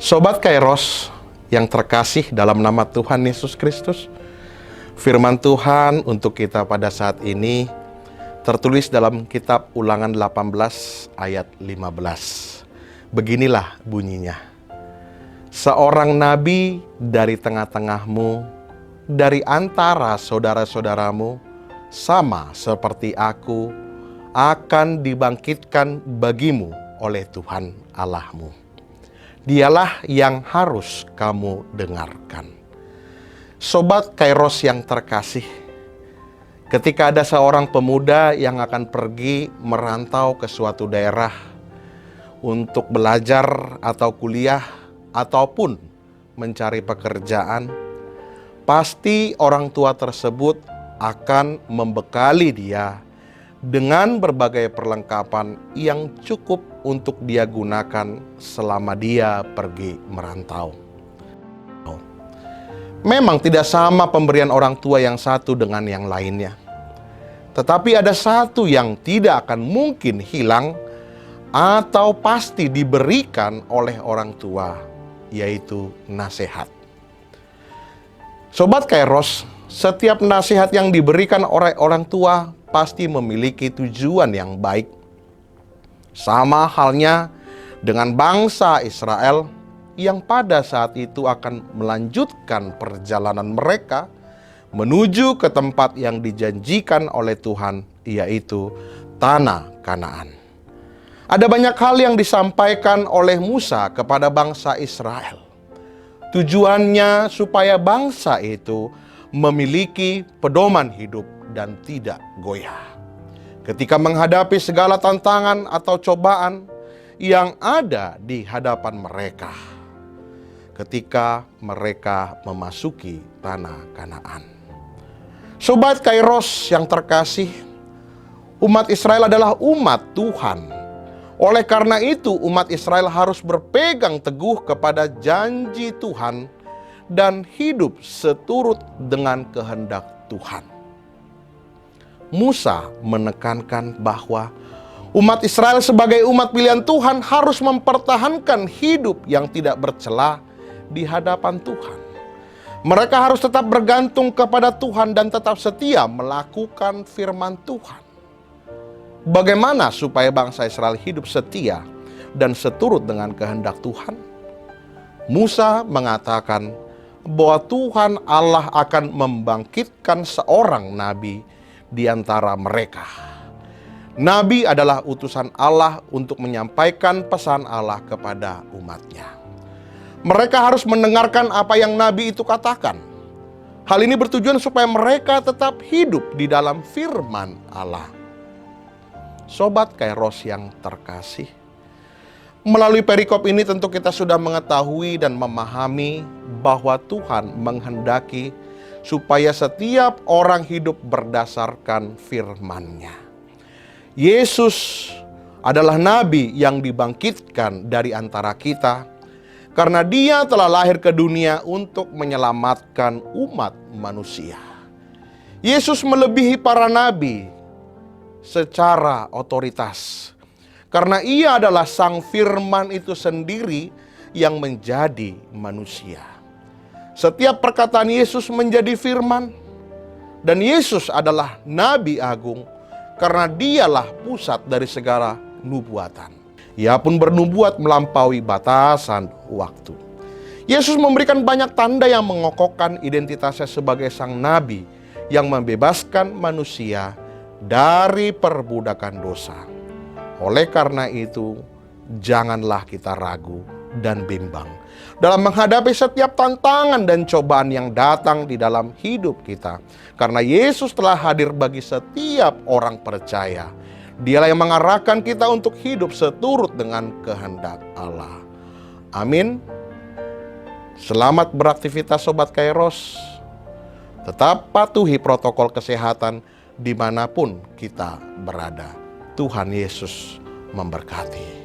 Sobat Kairos yang terkasih dalam nama Tuhan Yesus Kristus, firman Tuhan untuk kita pada saat ini tertulis dalam kitab Ulangan 18 ayat 15. Beginilah bunyinya. Seorang nabi dari tengah-tengahmu, dari antara saudara-saudaramu, sama seperti aku, akan dibangkitkan bagimu oleh Tuhan Allahmu. Dialah yang harus kamu dengarkan. Sobat Kairos yang terkasih, ketika ada seorang pemuda yang akan pergi merantau ke suatu daerah untuk belajar atau kuliah ataupun mencari pekerjaan, pasti orang tua tersebut akan membekali dia dengan berbagai perlengkapan yang cukup untuk dia gunakan selama dia pergi merantau. Memang tidak sama pemberian orang tua yang satu dengan yang lainnya. Tetapi ada satu yang tidak akan mungkin hilang atau pasti diberikan oleh orang tua, yaitu nasihat. Sobat Kairos, setiap nasihat yang diberikan oleh orang tua pasti memiliki tujuan yang baik. Sama halnya dengan bangsa Israel yang pada saat itu akan melanjutkan perjalanan mereka menuju ke tempat yang dijanjikan oleh Tuhan, yaitu tanah Kanaan. Ada banyak hal yang disampaikan oleh Musa kepada bangsa Israel. Tujuannya supaya bangsa itu memiliki pedoman hidup dan tidak goyah ketika menghadapi segala tantangan atau cobaan yang ada di hadapan mereka ketika mereka memasuki tanah Kanaan. Sobat Kairos yang terkasih, umat Israel adalah umat Tuhan. Oleh karena itu, umat Israel harus berpegang teguh kepada janji Tuhan dan hidup seturut dengan kehendak Tuhan. Musa menekankan bahwa umat Israel sebagai umat pilihan Tuhan harus mempertahankan hidup yang tidak bercela di hadapan Tuhan. Mereka harus tetap bergantung kepada Tuhan dan tetap setia melakukan firman Tuhan. Bagaimana supaya bangsa Israel hidup setia dan seturut dengan kehendak Tuhan? Musa mengatakan bahwa Tuhan Allah akan membangkitkan seorang nabi di antara mereka. Nabi adalah utusan Allah untuk menyampaikan pesan Allah kepada umatnya. Mereka harus mendengarkan apa yang nabi itu katakan. Hal ini bertujuan supaya mereka tetap hidup di dalam firman Allah. Sobat Kairos yang terkasih, melalui perikop ini tentu kita sudah mengetahui dan memahami bahwa Tuhan menghendaki supaya setiap orang hidup berdasarkan firman-Nya. Yesus adalah nabi yang dibangkitkan dari antara kita karena Dia telah lahir ke dunia untuk menyelamatkan umat manusia. Yesus melebihi para nabi secara otoritas karena Ia adalah Sang Firman itu sendiri yang menjadi manusia. Setiap perkataan Yesus menjadi firman, dan Yesus adalah Nabi Agung karena Dialah pusat dari segala nubuatan. Ia pun bernubuat melampaui batasan waktu. Yesus memberikan banyak tanda yang mengokohkan identitasnya sebagai Sang Nabi yang membebaskan manusia dari perbudakan dosa. Oleh karena itu, janganlah kita ragu dan bimbang dalam menghadapi setiap tantangan dan cobaan yang datang di dalam hidup kita. Karena Yesus telah hadir bagi setiap orang percaya. Dialah yang mengarahkan kita untuk hidup seturut dengan kehendak Allah. Amin. Selamat beraktivitas Sobat Kairos. Tetap patuhi protokol kesehatan dimanapun kita berada. Tuhan Yesus memberkati.